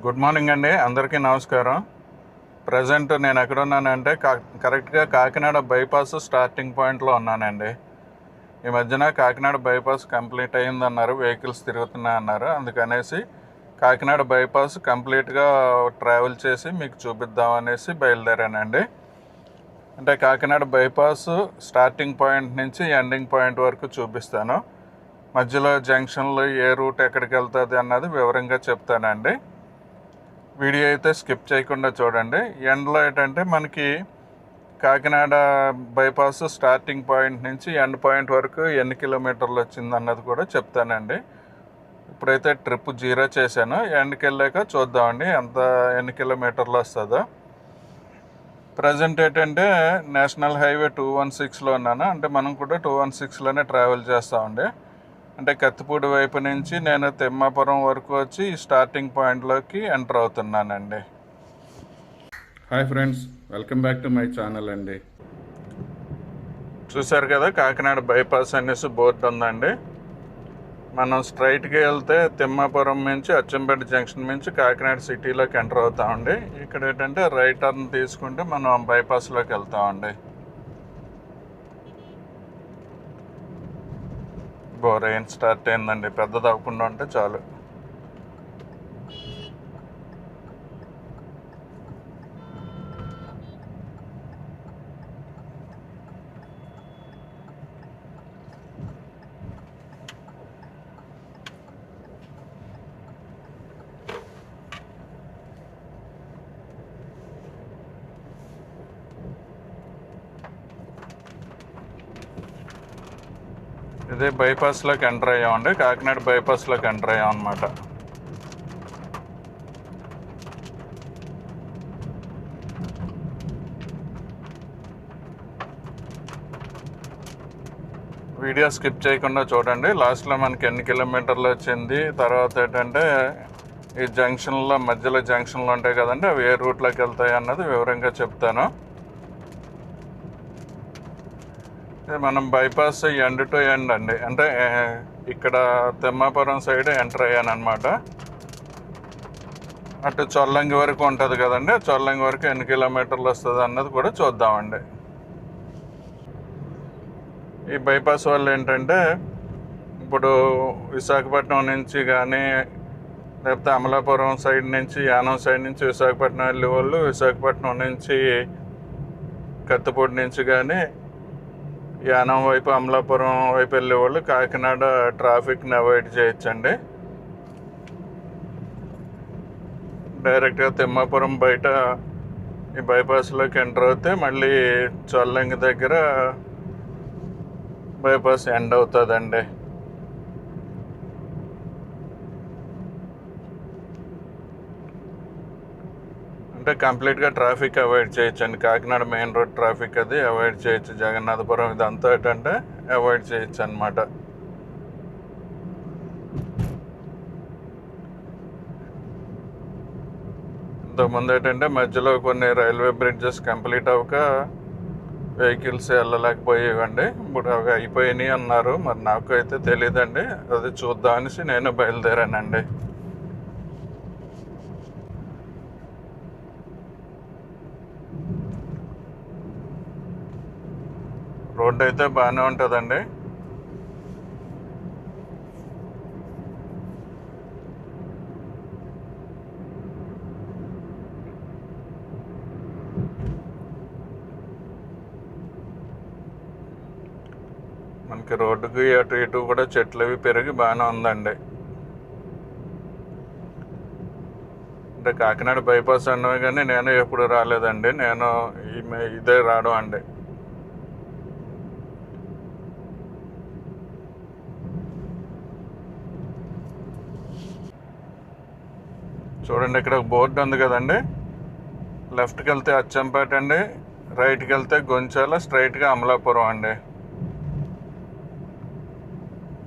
Good morning అండి, అందరికీ నమస్కారం. ప్రజెంట్ నేను ఎక్కడున్నానంటే కరెక్ట్గా కాకినాడ బైపాస్ స్టార్టింగ్ పాయింట్లో ఉన్నానండి. ఈ మధ్యన కాకినాడ బైపాస్ కంప్లీట్ అయ్యిందన్నారు, వెహికల్స్ తిరుగుతున్నాయన్నారు. అందుకనేసి కాకినాడ బైపాస్ కంప్లీట్గా ట్రావెల్ చేసి మీకు చూపిద్దామనేసి బయలుదేరానండి. అంటే కాకినాడ బైపాస్ స్టార్టింగ్ పాయింట్ నుంచి ఎండింగ్ పాయింట్ వరకు చూపిస్తాను. మధ్యలో జంక్షన్లో ఏ రూట్ ఎక్కడికి వెళ్తుంది అన్నది వివరంగా చెప్తానండి. వీడియో అయితే స్కిప్ చేయకుండా చూడండి. ఎండ్లో ఏంటంటే మనకి కాకినాడ బైపాస్ స్టార్టింగ్ పాయింట్ నుంచి ఎండ్ పాయింట్ వరకు ఎన్ని కిలోమీటర్లు వచ్చింది అన్నది కూడా చెప్తానండి. ఇప్పుడైతే ట్రిప్ 0 చేశాను. ఎండ్కి వెళ్ళాక చూద్దామండి ఎన్ని కిలోమీటర్లు వస్తుందో. ప్రజెంట్ ఏంటంటే నేషనల్ హైవే 216లో ఉన్నాను. అంటే మనం కూడా 216లోనే ట్రావెల్ చేస్తామండి. అంటే కత్తిపూడి వైపు నుంచి నేను తిమ్మాపురం వరకు వచ్చి స్టార్టింగ్ పాయింట్లోకి ఎంటర్ అవుతున్నానండి. Hi friends, welcome back to my channel అండి. చూశారు కదా, కాకినాడ బైపాస్ అనేసి బోర్డు ఉందండి. మనం స్ట్రైట్గా వెళ్తే తిమ్మాపురం నుంచి అచ్చంపేట జంక్షన్ నుంచి కాకినాడ సిటీలోకి ఎంటర్ అవుతామండి. ఇక్కడ ఏంటంటే రైట్ టర్న్ తీసుకుంటే మనం బైపాస్లోకి వెళ్తామండి. రెయిన్ స్టార్ట్ అయిందండి, పెద్దది అవ్వకుండా ఉంటే చాలు. ఇదే బైపాస్లోకి ఎంటర్ అయ్యామండి, కాకినాడ బైపాస్లోకి ఎంటర్ అయ్యాం అనమాట. వీడియో స్కిప్ చేయకుండా చూడండి. లాస్ట్లో మనకి ఎన్ని కిలోమీటర్లు వచ్చింది, తర్వాత ఏంటంటే ఈ జంక్షన్లో మధ్యలో జంక్షన్లు ఉంటాయి కదండి, అవి ఏ రూట్లోకి వెళ్తాయి అన్నది వివరంగా చెప్తాను. మనం బైపాస్ ఎండ్ టు ఎండ్ అండి, అంటే ఇక్కడ తిమ్మాపురం సైడ్ ఎంటర్ అయ్యాను అనమాట. అటు చొల్లంగి వరకు ఉంటుంది కదండి, చొల్లంగి వరకు ఎన్ని కిలోమీటర్లు వస్తుంది అన్నది కూడా చూద్దామండి. ఈ బైపాస్ వల్ల ఏంటంటే ఇప్పుడు విశాఖపట్నం నుంచి కానీ లేకపోతే అమలాపురం సైడ్ నుంచి, యానం సైడ్ నుంచి విశాఖపట్నం వెళ్ళే వాళ్ళు, విశాఖపట్నం నుంచి కత్తిపూడి నుంచి కానీ యానం వైపు అమలాపురం వైపు వెళ్ళే వాళ్ళు కాకినాడ ట్రాఫిక్ని అవాయిడ్ చేయొచ్చండి. డైరెక్ట్గా తిమ్మాపురం బయట ఈ బైపాస్లోకి ఎంటర్ అవుతే మళ్ళీ చొల్లంగి దగ్గర బైపాస్ ఎండ్ అవుతుందండి. అంటే కంప్లీట్గా ట్రాఫిక్ అవాయిడ్ చేయొచ్చు అండి. కాకినాడ మెయిన్ రోడ్ ట్రాఫిక్ అది అవాయిడ్ చేయొచ్చు. జగన్నాథపురం ఇదంతా ఏంటంటే అవాయిడ్ చేయొచ్చు అనమాట. ఇంతకుముందు ఏంటంటే మధ్యలో కొన్ని రైల్వే బ్రిడ్జెస్ కంప్లీట్ అవ్వక వెహికల్స్ వెళ్ళలేకపోయేవండి. ఇప్పుడు అవి అయిపోయినాయి అన్నారు, మరి నాకు అయితే తెలియదండి. అది చూద్దామనేసి నేను బయలుదేరానండి. రోడ్డు అయితే బాగానే ఉంటుందండి. మనకి రోడ్డుకి అటు ఇటు కూడా చెట్లు అవి పెరిగి బాగానే ఉందండి. అంటే కాకినాడ బైపాస్ అన్నవి కానీ నేను ఎప్పుడు రాలేదండి, నేను ఇదే రావడం అండి. చూడండి, ఇక్కడ బోర్డు ఉంది కదండి, లెఫ్ట్కి వెళ్తే అచ్చంపేట అండి, రైట్కి వెళ్తే గొంచాల, స్ట్రైట్గా అమలాపురం అండి.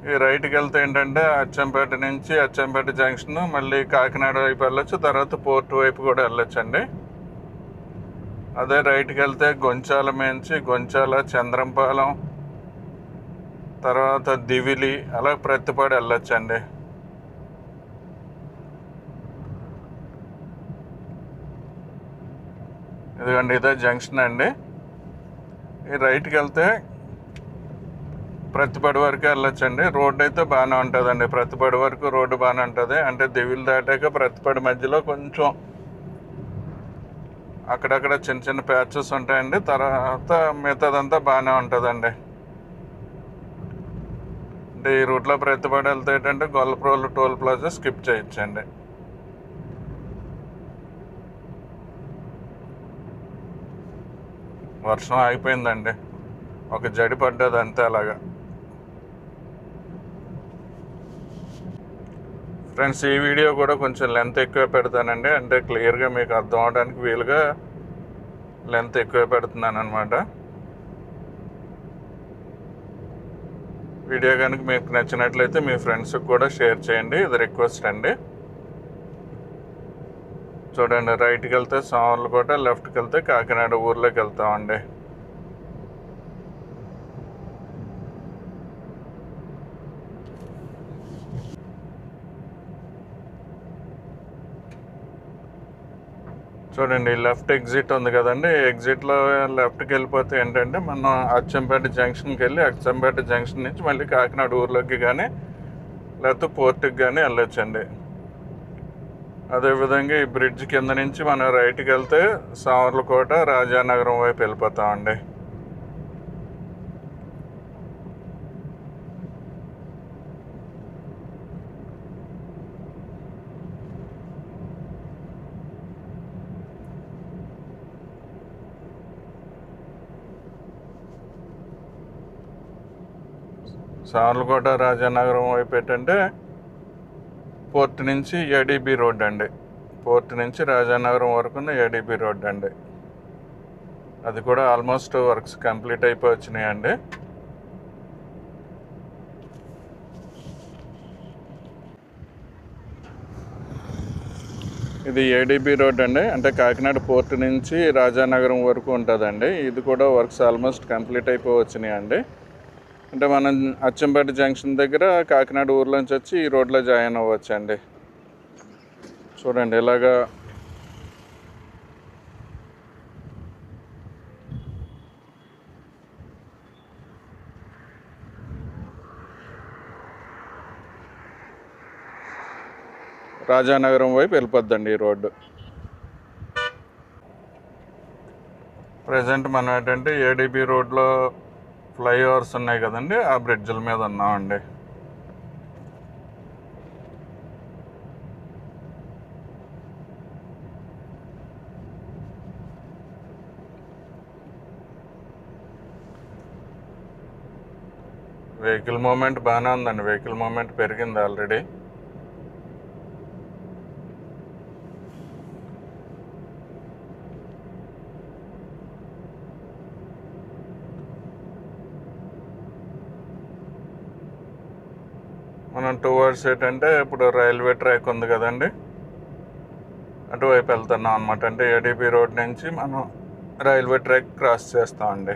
ఈ రైట్కి వెళ్తే ఏంటంటే అచ్చంపేట నుంచి అచ్చంపేట జంక్షన్, మళ్ళీ కాకినాడ వైపు వెళ్ళొచ్చు, తర్వాత పోర్టు వైపు కూడా వెళ్ళొచ్చు అండి. అదే రైట్కి వెళ్తే గొంచాల నుంచి గొంచాల, చంద్రంపాలెం, తర్వాత దివిలి, అలా ప్రత్తిపాడు వెళ్ళొచ్చు అండి. ఇదిగోండి, ఇదే జంక్షన్ అండి. ఈ రైట్కి వెళ్తే ప్రతిపడి వరకు వెళ్ళొచ్చండి. రోడ్డు అయితే బాగానే ఉంటుందండి. ప్రతిపడి వరకు రోడ్డు బాగానే ఉంటుంది. అంటే దివిలు దాటాక ప్రతిపడి మధ్యలో కొంచెం అక్కడక్కడ చిన్న చిన్న ప్యాచెస్ ఉంటాయండి. తర్వాత మిగతాదంతా బాగానే ఉంటుందండి. అంటే ఈ రూట్లో ప్రతిపడి వెళ్తే ఏంటంటే గొల్లప్రోలు టోల్ ప్లాజా స్కిప్ చేయొచ్చండి. వర్షం ఆగిపోయిందండి, ఒక జడి పడ్డది అంతే. అలాగా ఫ్రెండ్స్, ఈ వీడియో కూడా కొంచెం లెంత్ ఎక్కువ పెడతానండి. అంటే క్లియర్గా మీకు అర్థం అవడానికి వీలుగా లెంత్ ఎక్కువ పెడుతున్నాను అనమాట. వీడియో కనుక మీకు నచ్చినట్లయితే మీ ఫ్రెండ్స్కి కూడా షేర్ చేయండి, ఇది రిక్వెస్ట్ అండి. చూడండి, రైట్కి వెళ్తే సామర్లకోట, లెఫ్ట్కి వెళ్తే కాకినాడ ఊర్లోకి వెళ్తామండి. చూడండి, లెఫ్ట్ ఎగ్జిట్ ఉంది కదండి. ఎగ్జిట్లో లెఫ్ట్కి వెళ్ళిపోతే ఏంటంటే మనం అచ్చంపేట జంక్షన్కి వెళ్ళి అచ్చంపేట జంక్షన్ నుంచి మళ్ళీ కాకినాడ ఊర్లోకి కానీ లేకపోతే పోర్టుకి కానీ వెళ్ళొచ్చండి. అదేవిధంగా ఈ బ్రిడ్జ్ కింద నుంచి మనం రైట్కి వెళ్తే సామర్లకోట, రాజానగరం వైపు వెళ్ళిపోతామండి. సామర్లకోట, రాజానగరం వైపు ఏంటంటే పోర్ట్ నుంచి ఏడీబీ రోడ్ అండి. పోర్ట్ నుంచి రాజానగరం వరకు ఏడీబీ రోడ్ అండి. అది కూడా ఆల్మోస్ట్ వర్క్స్ కంప్లీట్ అయిపోయి వచ్చినాయండి. ఇది ఏడీబీ రోడ్ అండి. అంటే కాకినాడ పోర్ట్ నుంచి రాజానగరం వరకు ఉంటుందండి. ఇది కూడా వర్క్స్ ఆల్మోస్ట్ కంప్లీట్ అయిపోయి వచ్చినాయండి. అంటే మనం అచ్చంపేట జంక్షన్ దగ్గర కాకినాడ ఊర్లోంచి వచ్చి ఈ రోడ్లో జాయిన్ అవ్వచ్చండి. చూడండి, ఇలాగా రాజానగరం వైపు వెళ్ళిపోద్దండి ఈ రోడ్డు. ప్రజెంట్ మనం ఏంటంటే ఏడీబీ రోడ్లో ఫ్లైఓవర్స్ ఉన్నాయి కదండి, ఆ బ్రిడ్జ్ల మీద ఉన్నామండి. వెహికల్ మూమెంట్ బాగానే ఉందండి. వెహికల్ మూమెంట్ పెరిగింది ఆల్రెడీ. మనం టువర్డ్స్ ఏంటంటే ఇప్పుడు రైల్వే ట్రాక్ ఉంది కదండి, అటువైపు వెళ్తున్నాం అనమాట. అంటే ఏడీబీ రోడ్ నుంచి మనం రైల్వే ట్రాక్ క్రాస్ చేస్తామండి.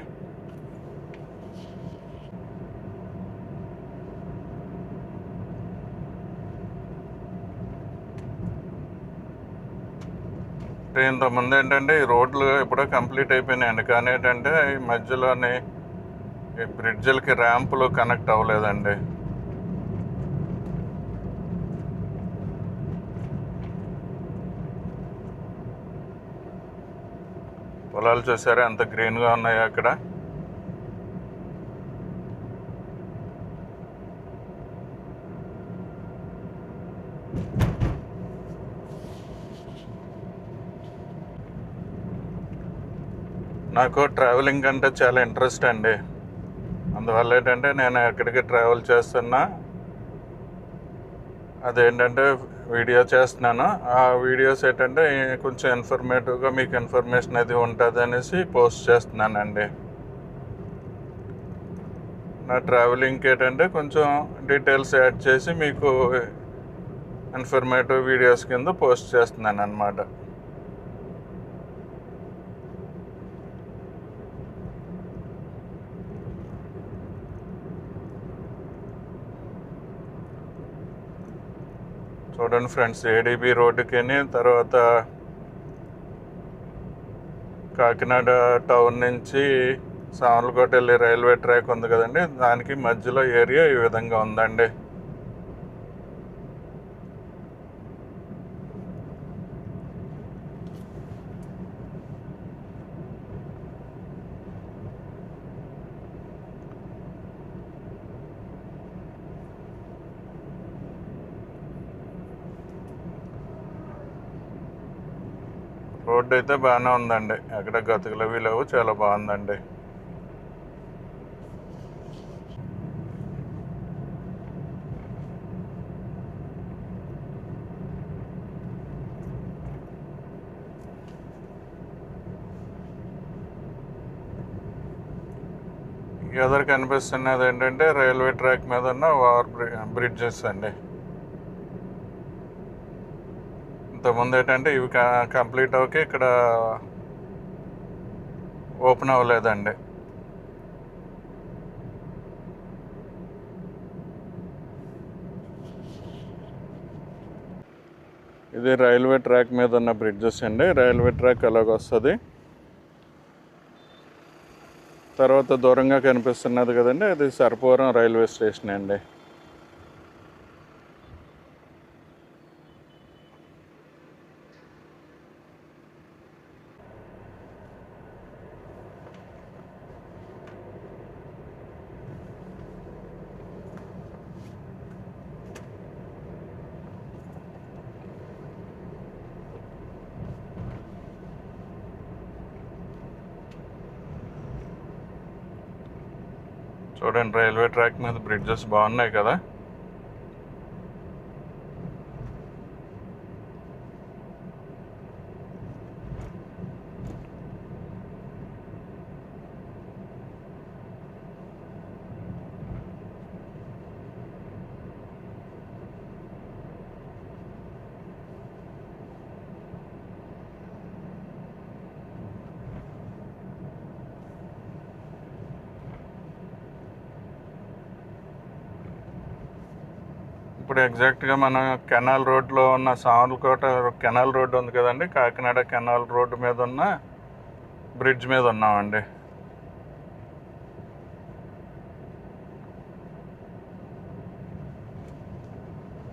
ఇంతకుముందు ఏంటంటే ఈ రోడ్లు ఎప్పుడో కంప్లీట్ అయిపోయినాయండి. కానీ ఏంటంటే ఈ మధ్యలోని ఈ బ్రిడ్జిలకి ర్యాంపులు కనెక్ట్ అవ్వలేదండి. పొలాలు చూసారా ఎంత గ్రీన్గా ఉన్నాయో అక్కడ. నాకు ట్రావెలింగ్ అంటే చాలా ఇంట్రెస్ట్ అండి. అందువల్ల ఏంటంటే నేను ఎక్కడికి ట్రావెల్ చేస్తున్నా అదేంటంటే వీడియో చేస్తున్నాను. ఆ వీడియోస్ ఏంటంటే కొంచెం ఇన్ఫర్మేటివ్గా మీకు ఇన్ఫర్మేషన్ అది ఉంటుంది అనేసి పోస్ట్ చేస్తున్నానండి. నా ట్రావెలింగ్కి ఏంటంటే కొంచెం డీటెయిల్స్ యాడ్ చేసి మీకు ఇన్ఫర్మేటివ్ వీడియోస్ కింద పోస్ట్ చేస్తున్నాను అన్నమాట. చూడండి ఫ్రెండ్స్, ఏడీబీ రోడ్డుకి తర్వాత కాకినాడ టౌన్ నుంచి సామర్లకోట వెళ్ళే రైల్వే ట్రాక్ ఉంది కదండి, దానికి మధ్యలో ఏరియా ఈ విధంగా ఉందండి. రోడ్డు అయితే బాగానే ఉందండి, ఎక్కడ గతుకులు అవి లేవు, చాలా బాగుందండి. ఎదురు కనిపిస్తున్నది ఏంటంటే రైల్వే ట్రాక్ మీద ఉన్న బ్రిడ్జెస్ అండి. ఇంతకుముందు ఏంటంటే ఇవి కంప్లీట్ అవకి ఇక్కడ ఓపెన్ అవ్వలేదండి. ఇది రైల్వే ట్రాక్ మీద ఉన్న బ్రిడ్జెస్ అండి. రైల్వే ట్రాక్ అలాగ వస్తుంది. తర్వాత దూరంగా కనిపిస్తున్నది కదండి, అది సర్పవరం రైల్వే స్టేషన్ అండి. చూడండి, రైల్వే ట్రాక్ మీద బ్రిడ్జెస్ బాగున్నాయి కదా. ఇప్పుడు ఎగ్జాక్ట్గా మనం కెనాల్ రోడ్లో ఉన్న సామర్లకోట కెనాల్ రోడ్డు ఉంది కదండి, కాకినాడ కెనాల్ రోడ్డు మీద ఉన్న బ్రిడ్జ్ మీద ఉన్నామండి.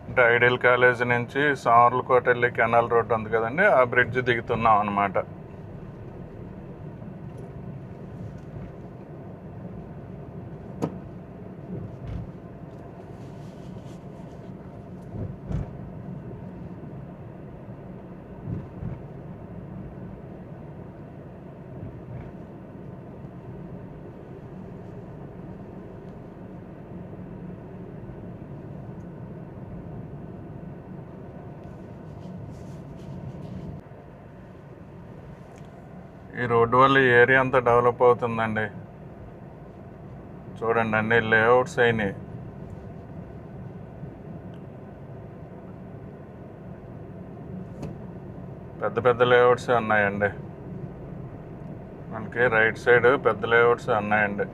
అంటే ఐడియల్ కాలేజ్ నుంచి సామర్లకోట వెళ్ళి కెనాల్ రోడ్డు ఉంది కదండి, ఆ బ్రిడ్జ్ దిగుతున్నాం అన్నమాట. ఈ రోడ్డు వల్ల ఈ ఏరియా అంతా డెవలప్ అవుతుందండి. చూడండి, అన్ని లేఅవుట్స్ అయినాయి. పెద్ద పెద్ద లేఅవుట్స్ ఉన్నాయండి. మనకి రైట్ సైడ్ పెద్ద లేఅవుట్స్ ఉన్నాయండి.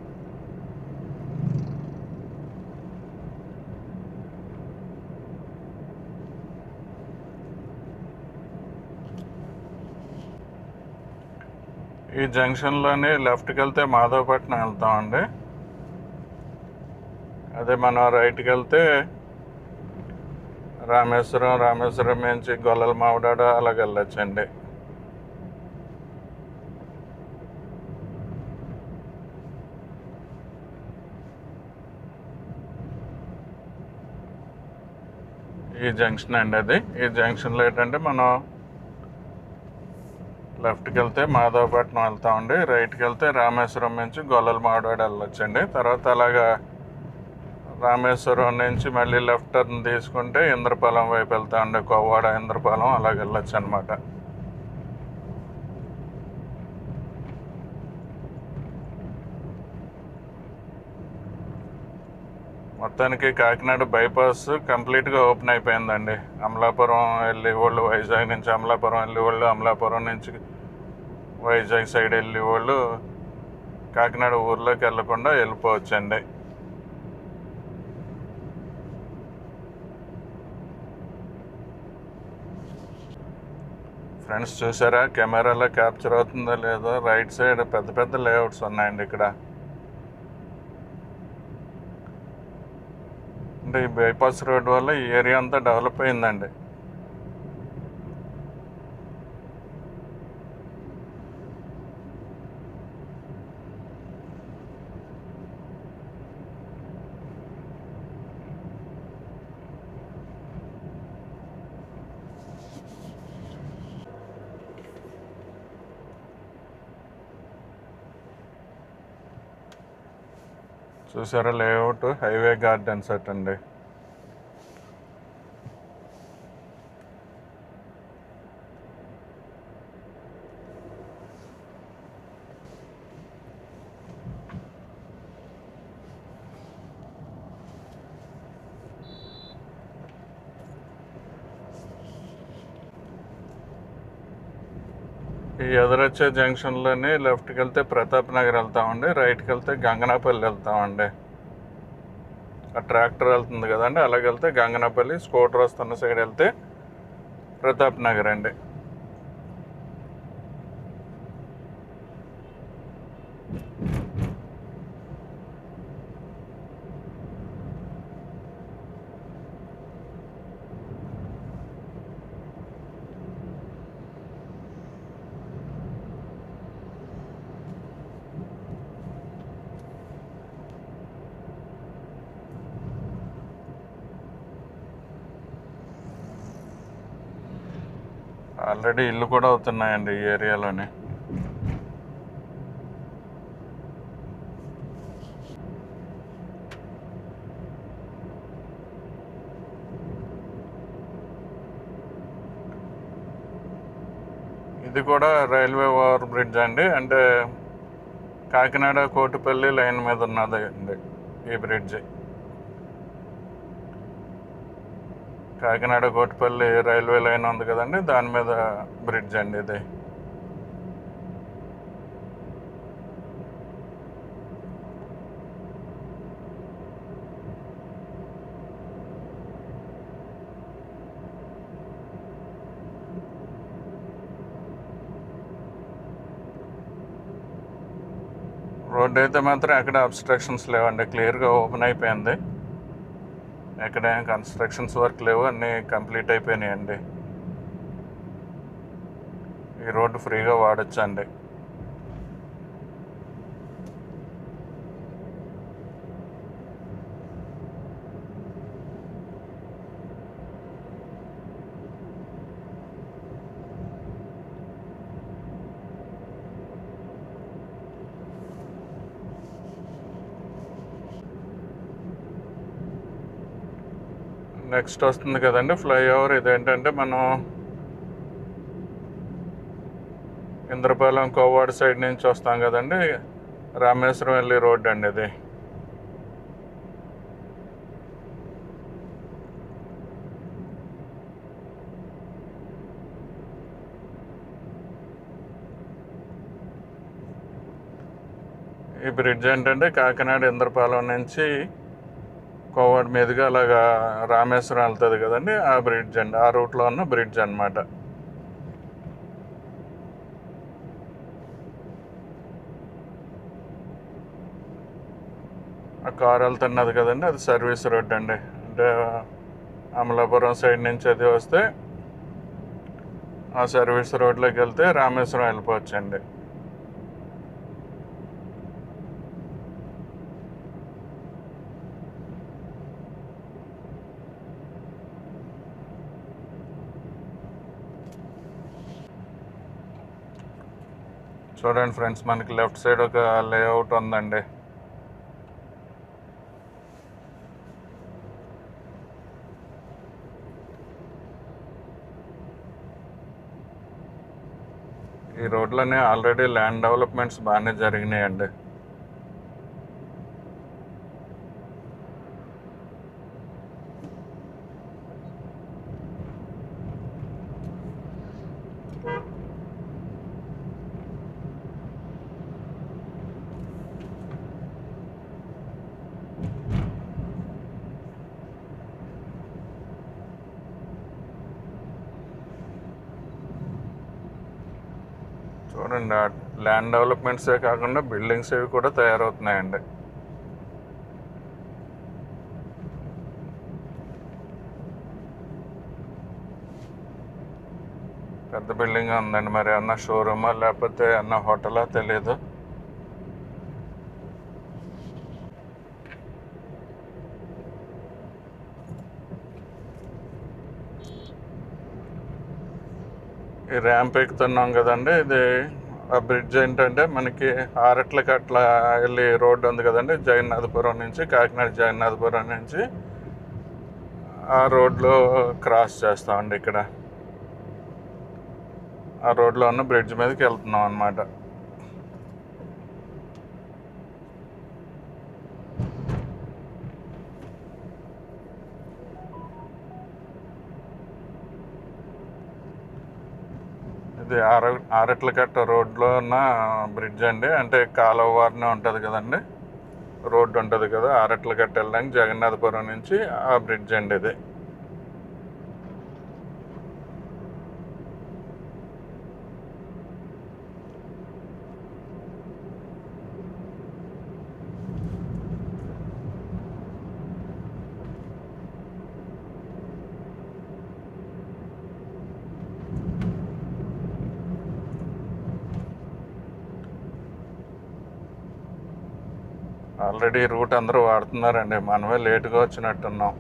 ఈ జంక్షన్లోని లెఫ్ట్కి వెళ్తే మాధవపట్నం వెళ్తామండి. అదే మనం రైట్కి వెళ్తే రామేశ్వరం నుంచి గొల్లల మావిడాడ అలాగ వెళ్ళొచ్చండి. ఈ జంక్షన్ అండి అది. ఈ జంక్షన్లో ఏంటంటే మనం లెఫ్ట్కి వెళ్తే మాధవపట్నం వెళ్తామండి, రైట్కి వెళ్తే రామేశ్వరం నుంచి గొల్లల మావిడాడ వెళ్ళొచ్చండి. తర్వాత అలాగా రామేశ్వరం నుంచి మళ్ళీ లెఫ్ట్ టర్న్ తీసుకుంటే ఇంద్రపాలెం వైపు వెళ్తామండి, కొవ్వాడ ఇంద్రపాలెం అలాగ వెళ్ళొచ్చు అనమాట. మొత్తానికి కాకినాడ బైపాస్ కంప్లీట్గా ఓపెన్ అయిపోయిందండి. అమలాపురం వెళ్ళే వాళ్ళు, వైజాగ్ నుంచి అమలాపురం వెళ్ళే వాళ్ళు, అమలాపురం నుంచి వైజాగ్ సైడ్ వెళ్ళే వాళ్ళు కాకినాడ ఊర్లోకి వెళ్ళకుండా వెళ్ళిపోవచ్చండి. ఫ్రెండ్స్ చూసారా కెమెరాలో క్యాప్చర్ అవుతుందో లేదో, రైట్ సైడ్ పెద్ద పెద్ద లేఅవుట్స్ ఉన్నాయండి ఇక్కడ. అంటే ఈ బైపాస్ రోడ్ వల్ల ఈ ఏరియా అంతా డెవలప్ అయిందండి. చూసారా లేఅవుట్, హైవే గార్డెన్స్ అటండి. ఈ ఎదురొచ్చే జంక్షన్లోని లెఫ్ట్కి వెళ్తే ప్రతాప్ నగర్ వెళ్తామండి, రైట్కి వెళ్తే గంగనాపల్లి వెళ్తామండి. ఆ ట్రాక్టర్ వెళ్తుంది కదండి, అలాగ వెళ్తే గంగనాపల్లి, స్కూటర్ వస్తున్న సైడ్ వెళ్తే ప్రతాప్ నగర్ అండి. ఆల్రెడీ ఇల్లు కూడా అవుతున్నాయండి ఈ ఏరియాలోనే. ఇది కూడా రైల్వే ఓవర్ బ్రిడ్జ్ అండి. అంటే కాకినాడ కోటిపల్లి లైన్ మీద ఉన్నది అండి ఈ bridge. Kakinada Kotipalli railway line ఉంది కదండి, దాని మీద బ్రిడ్జ్ అండి ఇది. రోడ్డు అయితే మాత్రం ఎక్కడ అబ్స్ట్రక్షన్స్ లేవండి, క్లియర్గా ఓపెన్ అయిపోయింది. ఎక్కడ కన్స్ట్రక్షన్స్ వర్క్ లేవు, అన్నీ కంప్లీట్ అయిపోయినాయండి. ఈ రోడ్డు ఫ్రీగా వాడచ్చు అండి. నెక్స్ట్ వస్తుంది కదండి ఫ్లైఓవర్. ఇదేంటంటే మనం ఇంద్రపాలెం కోవాడ సైడ్ నుంచి వస్తాం కదండి, రామేశ్వరం వెళ్ళి రోడ్ అండి ఇది. ఈ బ్రిడ్జ్ ఏంటంటే కాకినాడ ఇంద్రపాలెం నుంచి కోవాడ మీదుగా అలాగా రామేశ్వరం వెళ్తుంది కదండి, ఆ బ్రిడ్జ్ అండి. ఆ రూట్లో ఉన్న బ్రిడ్జ్ అన్నమాట. ఆ కారు వెళ్తున్నది కదండి, అది సర్వీస్ రోడ్ అండి. అంటే అమలాపురం సైడ్ నుంచి అది వస్తే ఆ సర్వీస్ రోడ్లోకి వెళ్తే రామేశ్వరం వెళ్ళిపోవచ్చండి. చూడండి ఫ్రెండ్స్, మనకి లెఫ్ట్ సైడ్ ఒక లేఅవుట్ ఉందండి. ఈ రోడ్లోనే ఆల్రెడీ ల్యాండ్ డెవలప్మెంట్స్ బాగానే జరిగినాయండి. చూడండి, ల్యాండ్ డెవలప్మెంట్సే కాకుండా బిల్డింగ్స్ అవి కూడా తయారవుతున్నాయండి. పెద్ద బిల్డింగ్ ఉందండి. మరి అన్న షోరూమా లేకపోతే అన్న హోటలా తెలియదు. ఈ ర్యాంప్ ఎక్కుతున్నాం కదండి, ఇది ఆ బ్రిడ్జ్ ఏంటంటే మనకి ఆరట్లకి అట్లా వెళ్ళి రోడ్డు ఉంది కదండి, జగన్నాథపురం నుంచి, కాకినాడ జగన్నాథపురం నుంచి ఆ రోడ్లో క్రాస్ చేస్తామండి. ఇక్కడ ఆ రోడ్లో ఉన్న బ్రిడ్జ్ మీదకి వెళ్తున్నాం అన్నమాట. ఇది ఆరట్లకట్ట రోడ్లో ఉన్న బ్రిడ్జ్ అండి. అంటే కాలువ వారినే ఉంటుంది కదండి, రోడ్డు ఉంటుంది కదా, ఆరట్లకట్ట వెళ్ళడానికి జగన్నాథపురం నుంచి ఆ బ్రిడ్జ్ అండి ఇది. ఆల్రెడీ రూట్ అందరూ వాడుతున్నారండి, మనమే లేటుగా వచ్చినట్టున్నాం.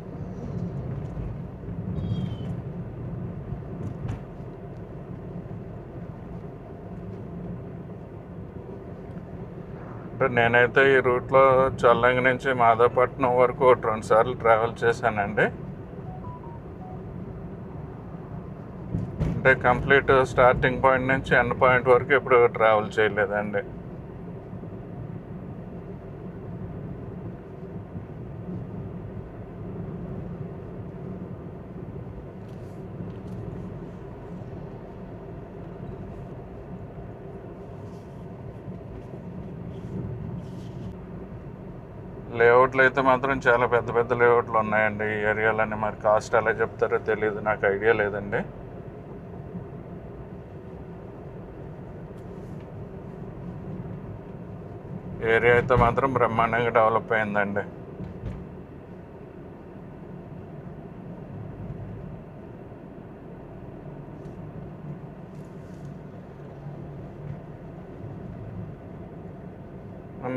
అంటే నేనైతే ఈ రూట్లో చల్లంగి నుంచి మాధవపట్నం వరకు 2 సార్లు ట్రావెల్ చేశానండి. అంటే కంప్లీట్ స్టార్టింగ్ పాయింట్ నుంచి ఎండ్ పాయింట్ వరకు ఎప్పుడు ట్రావెల్ చేయలేదండి. లేఅవుట్లు అయితే మాత్రం చాలా పెద్ద పెద్ద లేఅవుట్లు ఉన్నాయండి ఈ ఏరియాలోని. మరి కాస్ట్ ఎలా చెప్తారో తెలియదు, నాకు ఐడియా లేదండి. ఏరియా అయితే మాత్రం బ్రహ్మాండంగా డెవలప్ అయిందండి.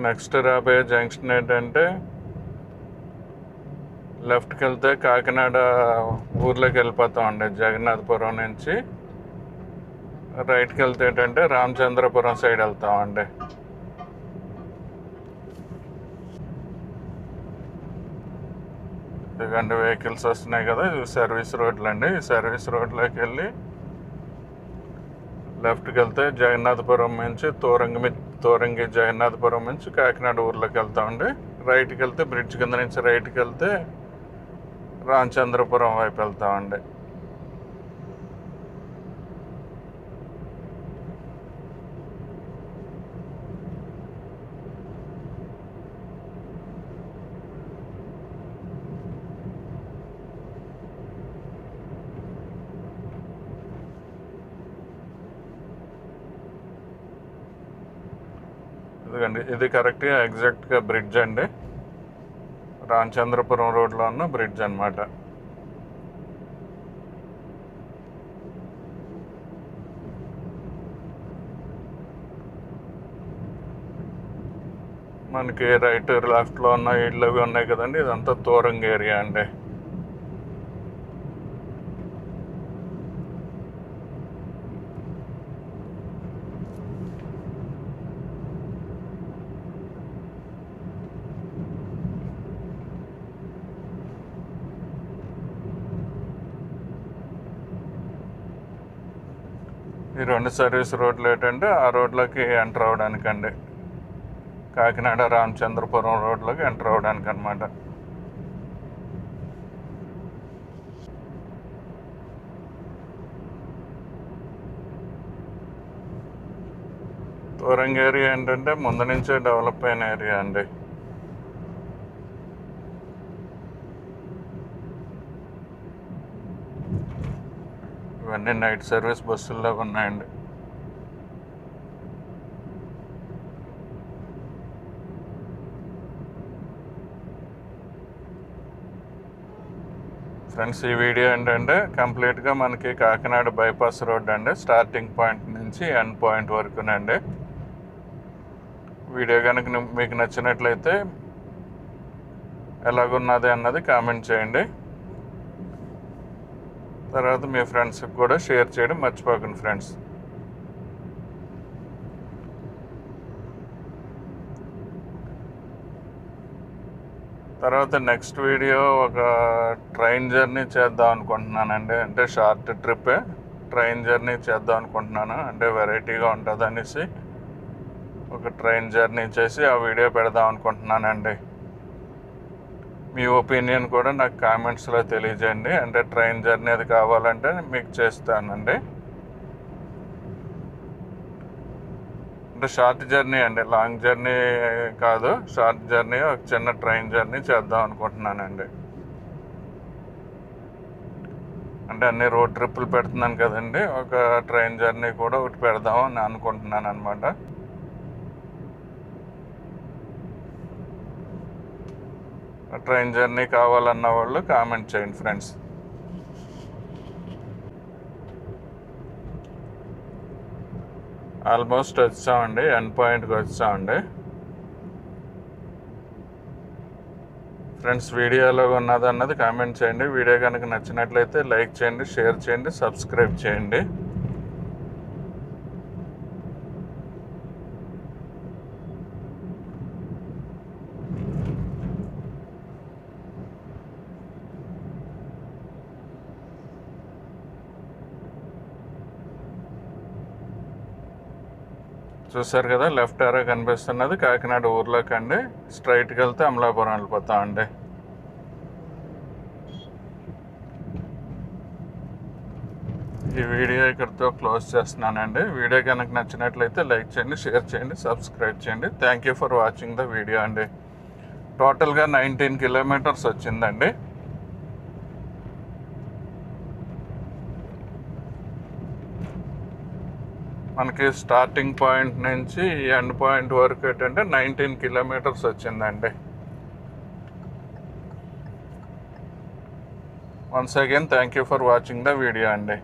నెక్స్ట్ రాబోయే జంక్షన్ ఏంటంటే లెఫ్ట్కి వెళ్తే కాకినాడ ఊర్లోకి వెళ్ళిపోతామండి జగన్నాథపురం నుంచి. రైట్కి వెళ్తే ఏంటంటే రామచంద్రపురం సైడ్ వెళ్తామండి. ఇదిగండి వెహికల్స్ వస్తున్నాయి కదా, ఇది సర్వీస్ రోడ్లు అండి. ఈ సర్వీస్ రోడ్లోకి వెళ్ళి లెఫ్ట్కి వెళ్తే జగన్నాథపురం నుంచి తోరంగి జగన్నాథపురం నుంచి కాకినాడ ఊర్లోకి వెళ్తామండి. రైట్కి వెళ్తే బ్రిడ్జ్ కింద నుంచి రైట్కి వెళ్తే రామచంద్రపురం వైపు వెళ్తామండి. ఇది కరెక్ట్గా ఎగ్జాక్ట్గా బ్రిడ్జ్ అండి, రామచంద్రపురం రోడ్లో ఉన్న బ్రిడ్జ్ అన్నమాట. మనకి రైట్ లెఫ్ట్లో ఉన్న ఇళ్ళు అవి ఉన్నాయి కదండి, ఇదంతా తోరంగి ఏరియా అండి. ఈ 2 సర్వీస్ రోడ్లు ఏంటంటే ఆ రోడ్లోకి ఎంటర్ అవ్వడానికండి, కాకినాడ రామచంద్రపురం రోడ్లోకి ఎంటర్ అవ్వడానికి అనమాట. తోరంగి ఏరియా ఏంటంటే ముందు నుంచే డెవలప్ అయిన ఏరియా అండి. ఇవన్నీ నైట్ సర్వీస్ బస్సుల్లో ఉన్నాయండి. ఫ్రెండ్స్, ఈ వీడియో ఏంటంటే కంప్లీట్గా మనకి కాకినాడ బైపాస్ రోడ్ అండి, స్టార్టింగ్ పాయింట్ నుంచి ఎండ్ పాయింట్ వరకునండి. వీడియో కనుక మీకు నచ్చినట్లయితే ఎలాగున్నది అన్నది కామెంట్ చేయండి. తర్వాత మీ ఫ్రెండ్స్కి కూడా షేర్ చేయడం మర్చిపోకండి ఫ్రెండ్స్. తర్వాత నెక్స్ట్ వీడియో ఒక ట్రైన్ జర్నీ చేద్దాం అనుకుంటున్నానండి. అంటే షార్ట్ ట్రిప్పే ట్రైన్ జర్నీ చేద్దాం అనుకుంటున్నాను. అంటే వెరైటీగా ఉంటుంది అనేసి ఒక ట్రైన్ జర్నీ చేసి ఆ వీడియో పెడదాం అనుకుంటున్నానండి. మీ ఒపీనియన్ కూడా నాకు కామెంట్స్లో తెలియజేయండి. అంటే ట్రైన్ జర్నీ అది కావాలంటే మీకు చేస్తానండి. అంటే షార్ట్ జర్నీ అండి, లాంగ్ జర్నీ కాదు, షార్ట్ జర్నీ, ఒక చిన్న ట్రైన్ జర్నీ చేద్దాం అనుకుంటున్నానండి. అంటే అన్ని రోడ్ ట్రిప్పులు పెడుతున్నాను కదండి, ఒక ట్రైన్ జర్నీ కూడా ఒకటి పెడదాం అని అనుకుంటున్నాను అనమాట. ట్రైన్ జర్నీ కావాలన్న వాళ్ళు కామెంట్ చేయండి ఫ్రెండ్స్. ఆల్మోస్ట్ వచ్చామండి, ఎండ్ పాయింట్కి వచ్చామండి. ఫ్రెండ్స్, వీడియో ఎలా ఉన్నది అన్నది కామెంట్ చేయండి. వీడియో కనుక నచ్చినట్లయితే లైక్ చేయండి, షేర్ చేయండి, సబ్స్క్రైబ్ చేయండి. చూసారు కదా, లెఫ్ట్ ఏరో కనిపిస్తున్నది కాకినాడ ఊర్లోకి అండి. స్ట్రైట్కి వెళ్తే అమలాపురం వెళ్ళిపోతామండి. ఈ వీడియో ఇక్కడితో క్లోజ్ చేస్తున్నానండి. వీడియో కనుక నచ్చినట్లయితే లైక్ చేయండి, షేర్ చేయండి, సబ్స్క్రైబ్ చేయండి. Thank you for watching the video అండి. టోటల్గా 19 కిలోమీటర్స్ వచ్చిందండి. మనకి స్టార్టింగ్ పాయింట్ నుంచి ఎండ్ పాయింట్ వరకు ఏంటంటే 19 కిలోమీటర్స్ వచ్చిందండి. Once again thank you for watching the video అండి.